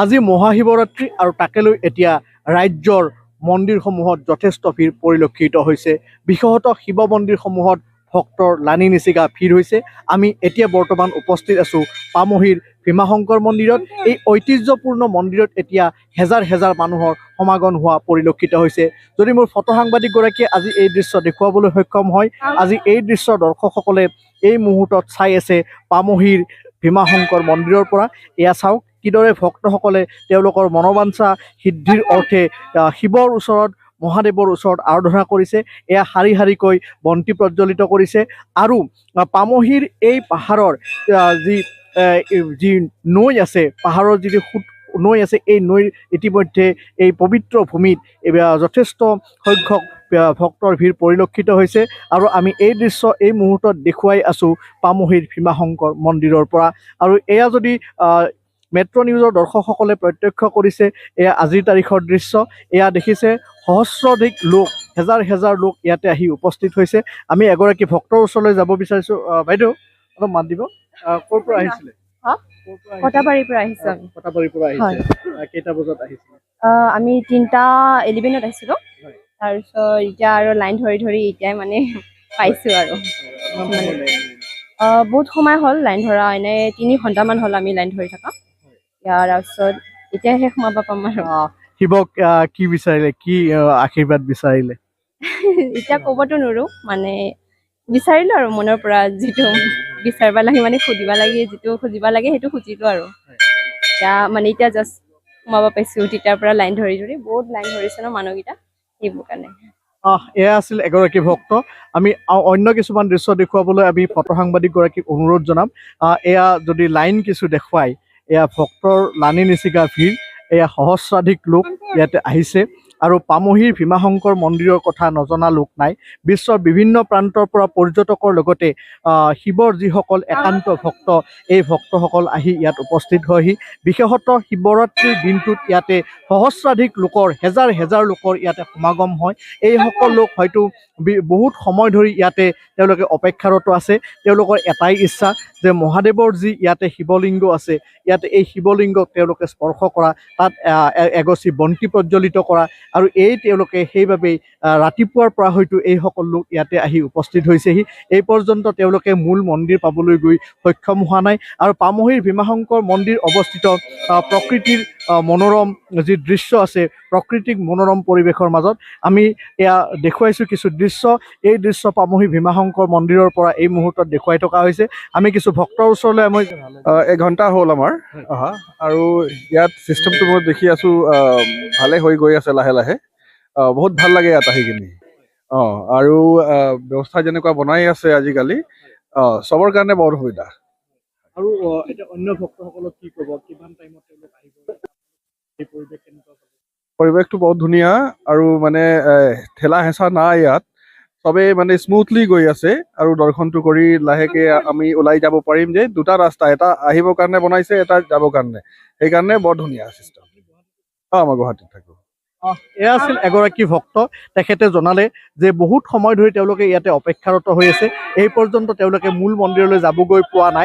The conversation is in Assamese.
আজি মহাশিৱৰাত্ৰি আৰু তাকে লৈ এতিয়া ৰাজ্যৰ মন্দিৰসমূহত যথেষ্ট ভিৰ পৰিলক্ষিত হৈছে। বিশেষতঃ শিৱ মন্দিৰসমূহত ভক্তৰ লানি নিচিগা ভিৰ হৈছে। আমি এতিয়া বৰ্তমান উপস্থিত আছোঁ পামহিৰ ভীমাশংকৰ মন্দিৰত। এই ঐতিহ্যপূৰ্ণ মন্দিৰত এতিয়া হেজাৰ হেজাৰ মানুহৰ সমাগম হোৱা পৰিলক্ষিত হৈছে। যদি মোৰ ফটো সাংবাদিকগৰাকীয়ে আজি এই দৃশ্য দেখুৱাবলৈ সক্ষম হয়, আজি এই দৃশ্য দৰ্শকসকলে এই মুহূৰ্তত চাই আছে পামহিৰ ভীমাশংকৰ মন্দিৰৰ পৰা। এয়া চাওক কিদৰে ভক্তসকলে তেওঁলোকৰ মনোবাঞ্ছা সিদ্ধিৰ অৰ্থে শিৱৰ ওচৰত, মহাদেৱৰ ওচৰত আৰাধনা কৰিছে। এয়া শাৰী শাৰীকৈ বন্তি প্ৰজ্বলিত কৰিছে আৰু পামহিৰ এই পাহাৰৰ যি নৈ আছে, পাহাৰৰ যি নৈ আছে, এই নৈৰ ইতিমধ্যে এই পবিত্ৰ ভূমিত যথেষ্ট সংখ্যক ভক্তৰ ভিৰ পৰিলক্ষিত হৈছে আৰু আমি এই দৃশ্য এই মুহূৰ্তত দেখুৱাই আছোঁ পামহিৰ ভীমাশংকৰ মন্দিৰৰ পৰা। আৰু এয়া যদি মেট্ৰ' নিউজৰ দৰ্শকসকলে প্ৰত্যক্ষ কৰিছে, এয়া আজিৰ তাৰিখৰ দৃশ্য। এয়া দেখিছে সহস্ৰাধিক লোক, হেজাৰ হেজাৰ লোক ইয়াতে আহি উপস্থিত হৈছে। আমি এগৰাকী ভক্তৰ ওচৰলৈ যাব বিচাৰিছোঁ। বাইদেউ অলপ মাত দিব। ক'ৰ পৰা আহিছিলে? কটাবাৰীৰ পৰা আহিছোঁ আমি। কটাবাৰীৰ পৰা আহিছে। কেইটা বজাত আহিছিলে? আমি 3:11 আহিছিলোঁ। তাৰপিছত এতিয়া আৰু লাইন ধৰি ধৰি এতিয়াই মানে পাইছোঁ আৰু বহুত সময় হ'ল লাইন ধৰা, এনেই 3 ঘণ্টামান হ'ল আমি লাইন ধৰি থকা। ইয়াৰ তাৰপিছত এতিয়াহে সোমাব পাম আৰু। শিৱক কি বিচাৰিলে, কি আশীৰ্বাদ বিচাৰিলে? এতিয়া ক'বতো নোৱাৰোঁ, মানে বিচাৰিলোঁ আৰু মনৰ পৰা যিটো বিচাৰিব লাগে, মানে সুধিব লাগে, যিটো খুজিব লাগে সেইটো খুজিলোঁ আৰু। এতিয়া জাষ্ট সোমাব পাইছোঁ। তেতিয়াৰ পৰা লাইন ধৰি ধৰি বহুত লাইন ধৰিছে ন মানুহকেইটা, সেইবোৰ কাৰণে। এয়া আছিল এগৰাকী ভক্ত। আমি অন্য কিছুমান দৃশ্য দেখুৱাবলৈ আমি ফটো সাংবাদিকগৰাকীক অনুৰোধ জনাম। এয়া যদি লাইন কিছু দেখুৱাই, এয়া ভক্তৰ লানি নিচিগা ভিৰ। এয়া সহস্ৰাধিক লোক ইয়াতে আহিছে আৰু পামহিৰ ভীমাশংকৰ মন্দিৰৰ কথা নজনা লোক নাই। বিশ্বৰ বিভিন্ন প্ৰান্তৰ পৰা পৰ্যটকৰ লগতে শিৱৰ যিসকল একান্ত ভক্ত, এই ভক্তসকল আহি ইয়াত উপস্থিত হয়হি। বিশেষতঃ শিৱৰাত্ৰিৰ দিনটোত ইয়াতে সহস্ৰাধিক লোকৰ, হেজাৰ হেজাৰ লোকৰ ইয়াতে সমাগম হয়। এইসকল লোক হয়তো বহুত সময় ধৰি ইয়াতে তেওঁলোকে অপেক্ষাৰত আছে। তেওঁলোকৰ এটাই ইচ্ছা যে মহাদেৱৰ যি ইয়াতে শিৱলিংগ আছে, ইয়াতে এই শিৱলিংগক তেওঁলোকে স্পৰ্শ কৰা, তাত এগছি বন্তি প্ৰজ্বলিত কৰা। আৰু তেওঁলোকে সেইবাবেই ৰাতিপুৱাৰ পৰা হয়তো এইসকল লোক ইয়াতে আহি উপস্থিত হৈছেহি। এই পৰ্যন্ত তেওঁলোকে মূল মন্দিৰ পাবলৈ গৈ সক্ষম হোৱা নাই। আৰু পামহিৰ ভীমাশংকৰ মন্দিৰ অৱস্থিত প্ৰকৃতিৰ মনোৰম যি দৃশ্য আছে, প্ৰকৃতিক মনোৰম পৰিৱেশৰ মাজত আমি এয়া দেখুৱাইছোঁ কিছু দৃশ্য। এই দৃশ্য পামহি ভীমাশংকৰ মন্দিৰৰ পৰা এই মুহূৰ্তত দেখুৱাই থকা হৈছে। আমি কিছু ভক্তৰ ওচৰলৈ আমি 1 ঘণ্টা হ'ল আমাৰ অহা, আৰু ইয়াত চিষ্টেমটো মই দেখি আছোঁ ভালে হৈ গৈ আছে লাহে লাহে। বহুত ভাল লাগে ইয়াত আহি কিনি। আৰু ব্যৱস্থা যেনেকুৱা বনাই আছে আজিকালি, চবৰ কাৰণে বৰ সুবিধা। আৰু এতিয়া অন্য ভক্তসকলক কি ক'ব, কিমান টাইমত তেওঁলোক আহিব, এই পৰিৱেশ কেনেকুৱা? পৰিৱেশটো বহুত ধুনীয়া আৰু মানে ঠেলা হেঁচা নাই ইয়াত। চবেই মানে স্মুথলি গৈ আছে আৰু দৰ্শনটো কৰি লাহেকে আমি ওলাই যাব পাৰিম। যে 2টা ৰাস্তা, এটা আহিবৰ কাৰণে বনাইছে, এটা যাবৰ কাৰণে, সেইকাৰণে বৰ ধুনীয়া চিষ্টেম। মই গুৱাহাটীত থাকোঁ। এয়া আছিল এগৰাকী ভক্ত। তেখেতে জনালে যে বহুত সময় ধৰি তেওঁলোকে ইয়াতে অপেক্ষাৰত হৈ আছে। এই পৰ্যন্ত তেওঁলোকে মূল মন্দিৰলৈ যাবগৈ পোৱা নাই।